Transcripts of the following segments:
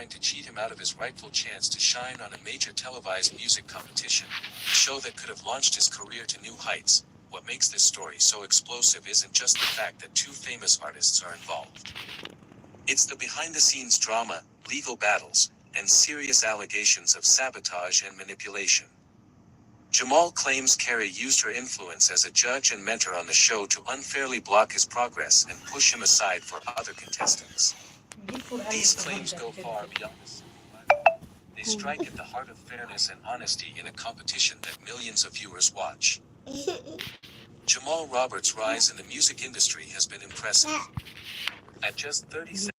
trying to cheat him out of his rightful chance to shine on a major televised music competition, a show that could have launched his career to new heights. What makes this story so explosive isn't just the fact that two famous artists are involved. It's the behind-the-scenes drama, legal battles, and serious allegations of sabotage and manipulation. Jamal claims Carrie used her influence as a judge and mentor on the show to unfairly block his progress and push him aside for other contestants. These claims go far beyond this. They strike at the heart of fairness and honesty in a competition that millions of viewers watch. Jamal Roberts' rise in the music industry has been impressive. At just 37,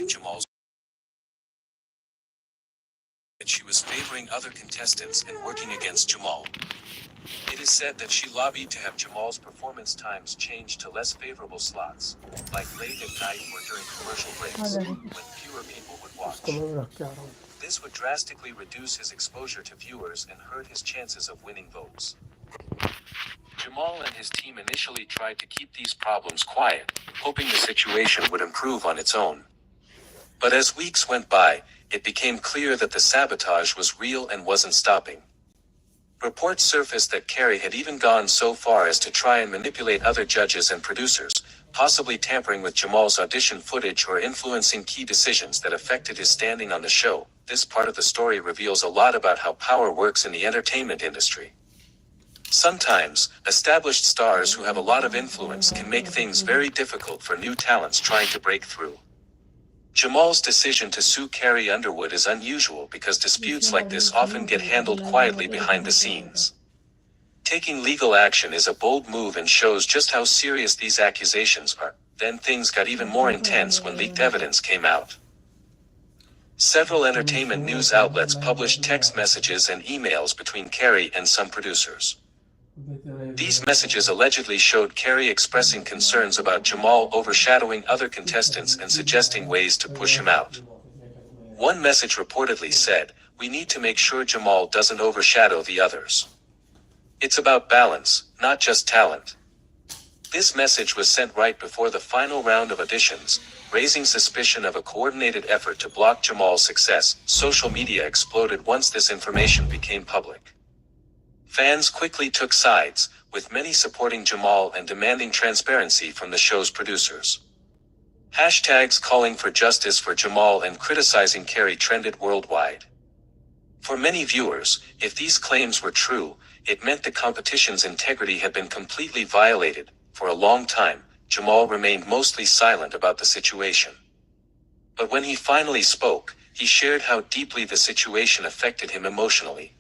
Jamal's that she was favoring other contestants and working against Jamal. It is said that she lobbied to have Jamal's performance times changed to less favorable slots, like late at night or during commercial breaks, when fewer people would watch. This would drastically reduce his exposure to viewers and hurt his chances of winning votes. Jamal and his team initially tried to keep these problems quiet, hoping the situation would improve on its own. But as weeks went by, it became clear that the sabotage was real and wasn't stopping. Reports surfaced that Carrie had even gone so far as to try and manipulate other judges and producers, possibly tampering with Jamal's audition footage or influencing key decisions that affected his standing on the show. This part of the story reveals a lot about how power works in the entertainment industry. Sometimes, established stars who have a lot of influence can make things very difficult for new talents trying to break through. Jamal's decision to sue Carrie Underwood is unusual because disputes like this often get handled quietly behind the scenes. Taking legal action is a bold move and shows just how serious these accusations are. Then things got even more intense when leaked evidence came out. Several entertainment news outlets published text messages and emails between Carrie and some producers. These messages allegedly showed Carrie expressing concerns about Jamal overshadowing other contestants and suggesting ways to push him out. One message reportedly said, "We need to make sure Jamal doesn't overshadow the others. It's about balance, not just talent." This message was sent right before the final round of auditions, raising suspicion of a coordinated effort to block Jamal's success. Social media exploded once this information became public. Fans quickly took sides, with many supporting Jamal and demanding transparency from the show's producers. Hashtags calling for justice for Jamal and criticizing Carrie trended worldwide. For many viewers, if these claims were true, it meant the competition's integrity had been completely violated. For a long time, Jamal remained mostly silent about the situation. But when he finally spoke, he shared how deeply the situation affected him emotionally.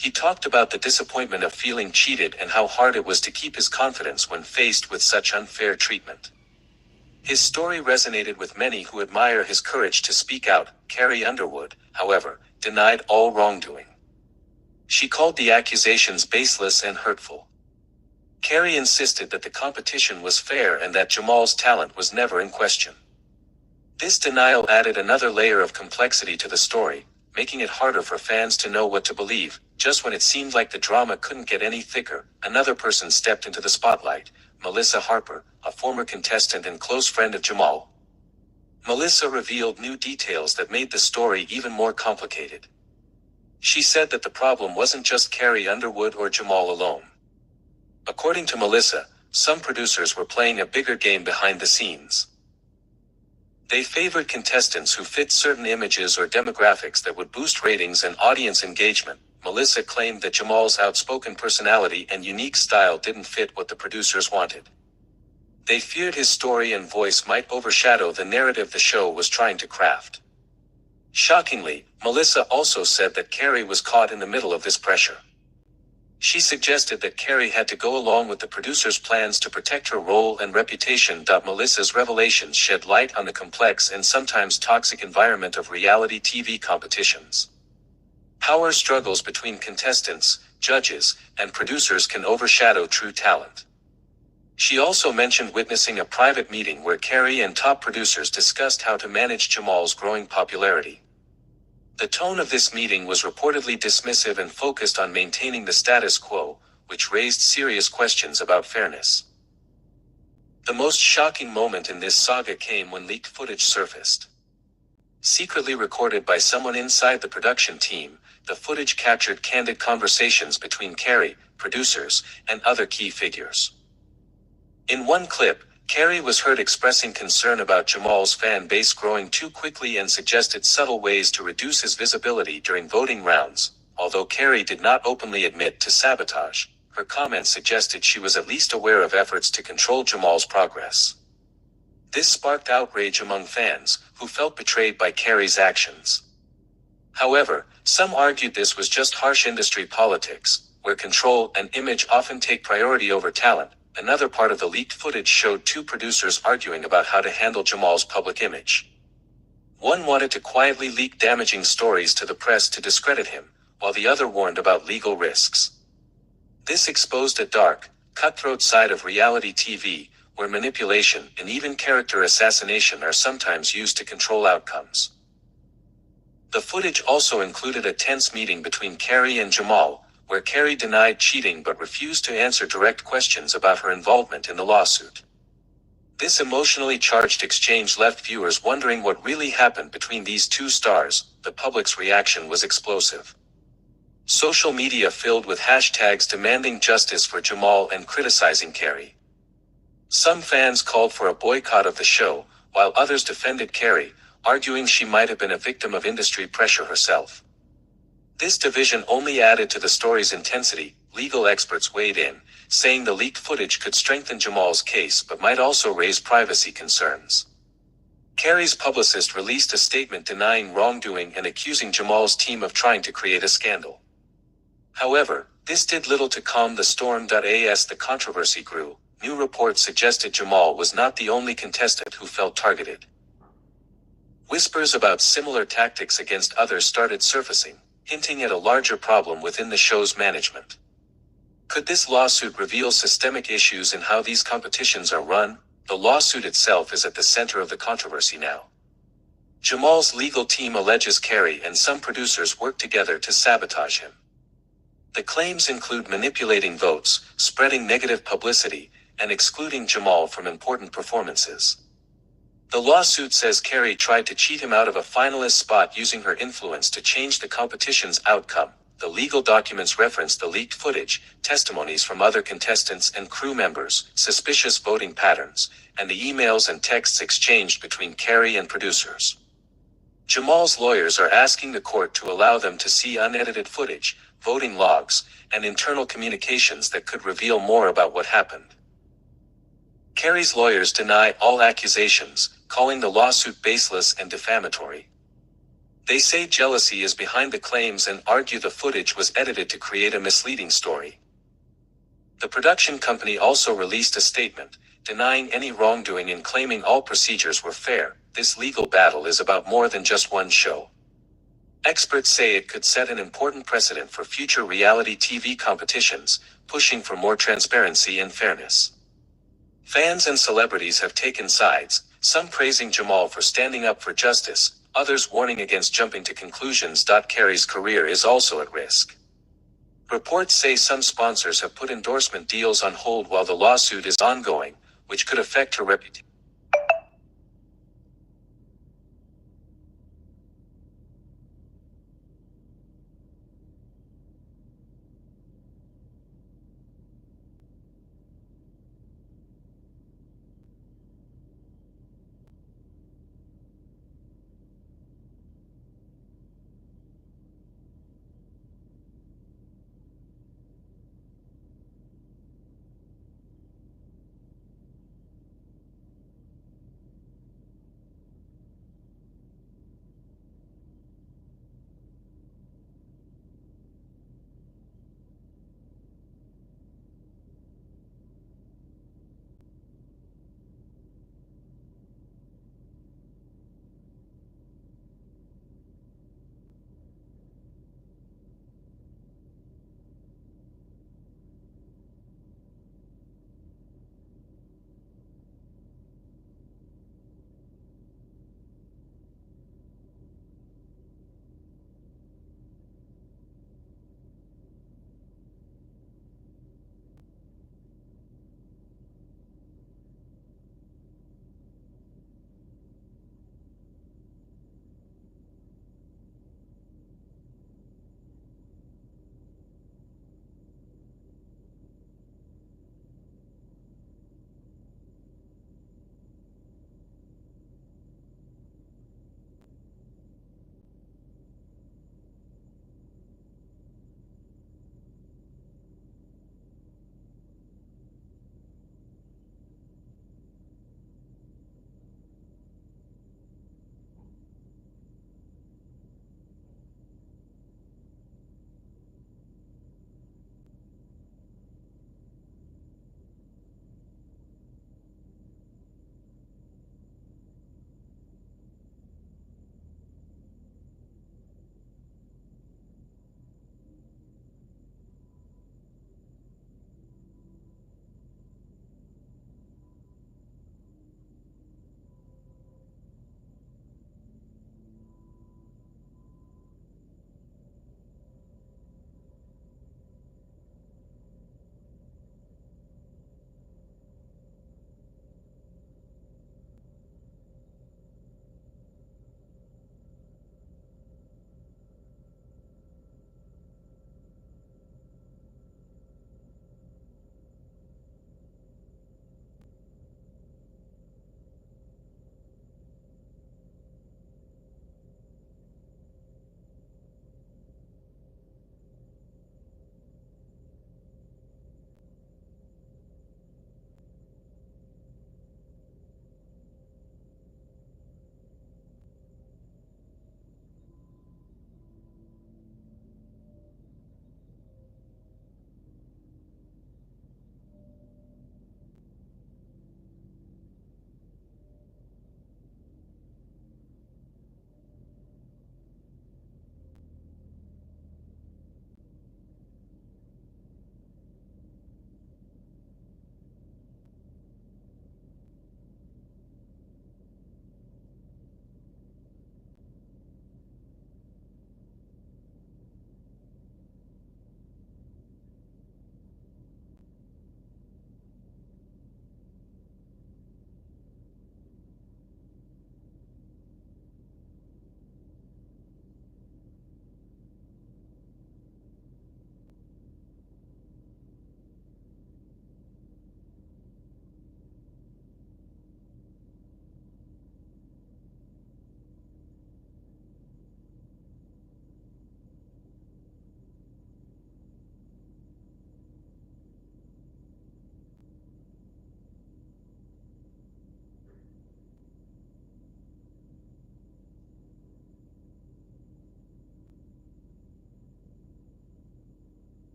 He talked about the disappointment of feeling cheated and how hard it was to keep his confidence when faced with such unfair treatment. His story resonated with many who admire his courage to speak out. Carrie Underwood, however, denied all wrongdoing. She called the accusations baseless and hurtful. Carrie insisted that the competition was fair and that Jamal's talent was never in question. This denial added another layer of complexity to the story, making it harder for fans to know what to believe. Just when it seemed like the drama couldn't get any thicker, another person stepped into the spotlight, Melissa Harper, a former contestant and close friend of Jamal. Melissa revealed new details that made the story even more complicated. She said that the problem wasn't just Carrie Underwood or Jamal alone. According to Melissa, some producers were playing a bigger game behind the scenes. They favored contestants who fit certain images or demographics that would boost ratings and audience engagement. Melissa claimed that Jamal's outspoken personality and unique style didn't fit what the producers wanted. They feared his story and voice might overshadow the narrative the show was trying to craft. Shockingly, Melissa also said that Carrie was caught in the middle of this pressure. She suggested that Carrie had to go along with the producer's plans to protect her role and reputation. Melissa's revelations shed light on the complex and sometimes toxic environment of reality TV competitions. Power struggles between contestants, judges, and producers can overshadow true talent. She also mentioned witnessing a private meeting where Carrie and top producers discussed how to manage Jamal's growing popularity. The tone of this meeting was reportedly dismissive and focused on maintaining the status quo, which raised serious questions about fairness. The most shocking moment in this saga came when leaked footage surfaced. Secretly recorded by someone inside the production team, the footage captured candid conversations between Carrie, producers, and other key figures. In one clip, Carrie was heard expressing concern about Jamal's fan base growing too quickly and suggested subtle ways to reduce his visibility during voting rounds. Although Carrie did not openly admit to sabotage, her comments suggested she was at least aware of efforts to control Jamal's progress. This sparked outrage among fans, who felt betrayed by Carrie's actions. However, some argued this was just harsh industry politics, where control and image often take priority over talent. Another part of the leaked footage showed two producers arguing about how to handle Jamal's public image. One wanted to quietly leak damaging stories to the press to discredit him, while the other warned about legal risks. This exposed a dark, cutthroat side of reality TV, where manipulation and even character assassination are sometimes used to control outcomes. The footage also included a tense meeting between Carrie and Jamal, where Carrie denied cheating but refused to answer direct questions about her involvement in the lawsuit. This emotionally charged exchange left viewers wondering what really happened between these two stars. The public's reaction was explosive. Social media filled with hashtags demanding justice for Jamal and criticizing Carrie. Some fans called for a boycott of the show, while others defended Carrie, arguing she might have been a victim of industry pressure herself. This division only added to the story's intensity. Legal experts weighed in, saying the leaked footage could strengthen Jamal's case but might also raise privacy concerns. Carrie's publicist released a statement denying wrongdoing and accusing Jamal's team of trying to create a scandal. However, this did little to calm the storm. As the controversy grew, new reports suggested Jamal was not the only contestant who felt targeted. Whispers about similar tactics against others started surfacing, hinting at a larger problem within the show's management. Could this lawsuit reveal systemic issues in how these competitions are run? The lawsuit itself is at the center of the controversy now. Jamal's legal team alleges Carrie and some producers worked together to sabotage him. The claims include manipulating votes, spreading negative publicity, and excluding Jamal from important performances. The lawsuit says Carrie tried to cheat him out of a finalist spot using her influence to change the competition's outcome. The legal documents reference the leaked footage, testimonies from other contestants and crew members, suspicious voting patterns, and the emails and texts exchanged between Carrie and producers. Jamal's lawyers are asking the court to allow them to see unedited footage, voting logs, and internal communications that could reveal more about what happened. Carrie's lawyers deny all accusations, calling the lawsuit baseless and defamatory. They say jealousy is behind the claims and argue the footage was edited to create a misleading story. The production company also released a statement, denying any wrongdoing and claiming all procedures were fair. This legal battle is about more than just one show. Experts say it could set an important precedent for future reality TV competitions, pushing for more transparency and fairness. Fans and celebrities have taken sides, some praising Jamal for standing up for justice, others warning against jumping to conclusions. Carrie's career is also at risk. Reports say some sponsors have put endorsement deals on hold while the lawsuit is ongoing, which could affect her reputation.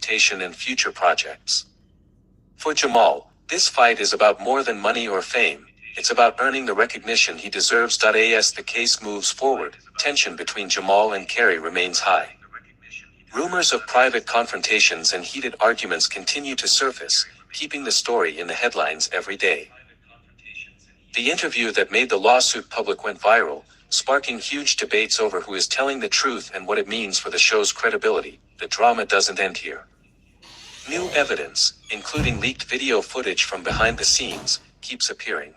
reputation and future projects. For Jamal, this fight is about more than money or fame. It's about earning the recognition he deserves. As the case moves forward, tension between Jamal and Carrie remains high. Rumors of private confrontations and heated arguments continue to surface, keeping the story in the headlines every day. The interview that made the lawsuit public went viral, sparking huge debates over who is telling the truth and what it means for the show's credibility. The drama doesn't end here. New evidence, including leaked video footage from behind the scenes, keeps appearing.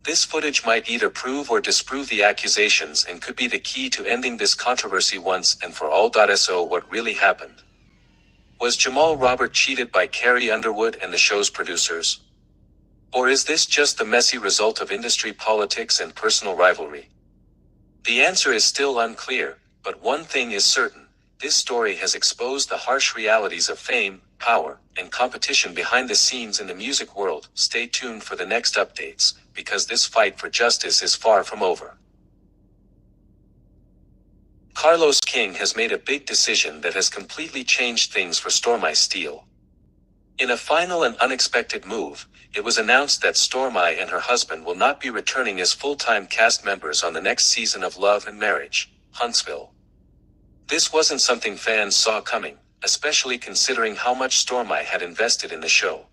This footage might either prove or disprove the accusations and could be the key to ending this controversy once and for all. So what really happened? Was Jamal Robert cheated by Carrie Underwood and the show's producers? Or is this just the messy result of industry politics and personal rivalry? The answer is still unclear, but one thing is certain: this story has exposed the harsh realities of fame, power, and competition behind the scenes in the music world. Stay tuned for the next updates, because this fight for justice is far from over. Carlos King has made a big decision that has completely changed things for Stormi Steele. In a final and unexpected move, it was announced that Stormi and her husband will not be returning as full-time cast members on the next season of Love and Marriage, Huntsville. This wasn't something fans saw coming, especially considering how much Stormi had invested in the show.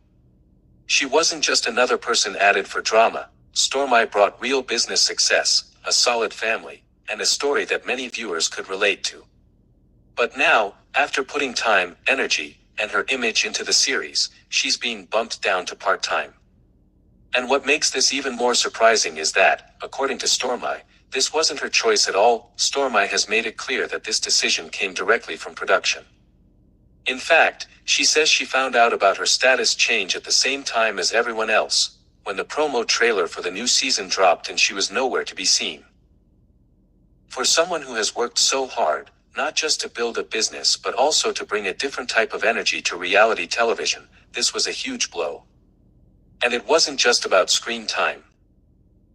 She wasn't just another person added for drama. Stormi brought real business success, a solid family, and a story that many viewers could relate to. But now, after putting time, energy, and her image into the series, she's being bumped down to part-time. And what makes this even more surprising is that, according to Stormi, this wasn't her choice at all. Stormi has made it clear that this decision came directly from production. In fact, she says she found out about her status change at the same time as everyone else, when the promo trailer for the new season dropped and she was nowhere to be seen. For someone who has worked so hard, not just to build a business but also to bring a different type of energy to reality television, this was a huge blow. And it wasn't just about screen time.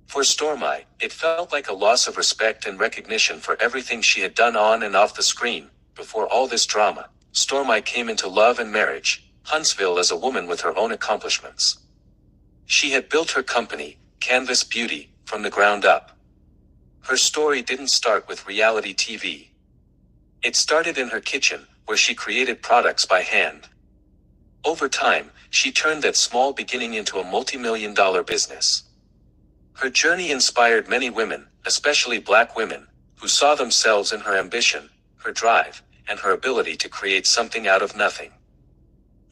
For Stormi, it felt like a loss of respect and recognition for everything she had done on and off the screen. Before all this drama, Stormi came into Love and Marriage, Huntsville, as a woman with her own accomplishments. She had built her company, Canvas Beauty, from the ground up. Her story didn't start with reality TV. It started in her kitchen, where she created products by hand. Over time, she turned that small beginning into a multi-million-dollar business. Her journey inspired many women, especially Black women, who saw themselves in her ambition, her drive, and her ability to create something out of nothing.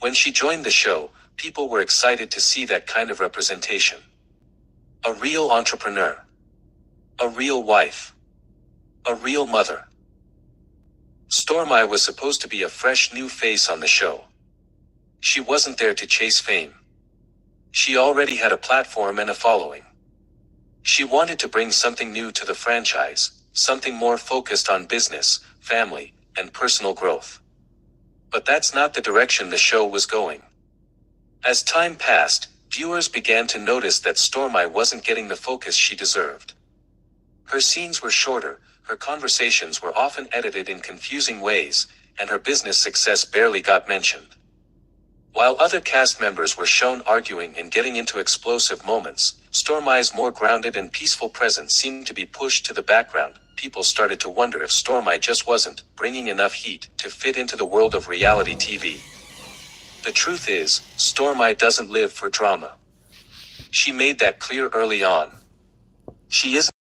When she joined the show, people were excited to see that kind of representation. A real entrepreneur. A real wife. A real mother. Stormi was supposed to be a fresh new face on the show. She wasn't there to chase fame. She already had a platform and a following. She wanted to bring something new to the franchise, something more focused on business, family, and personal growth. But that's not the direction the show was going. As time passed, viewers began to notice that Stormi wasn't getting the focus she deserved. Her scenes were shorter, her conversations were often edited in confusing ways, and her business success barely got mentioned. While other cast members were shown arguing and getting into explosive moments, Stormi's more grounded and peaceful presence seemed to be pushed to the background. People started to wonder if Stormi just wasn't bringing enough heat to fit into the world of reality TV. The truth is, Stormi doesn't live for drama. She made that clear early on. She isn't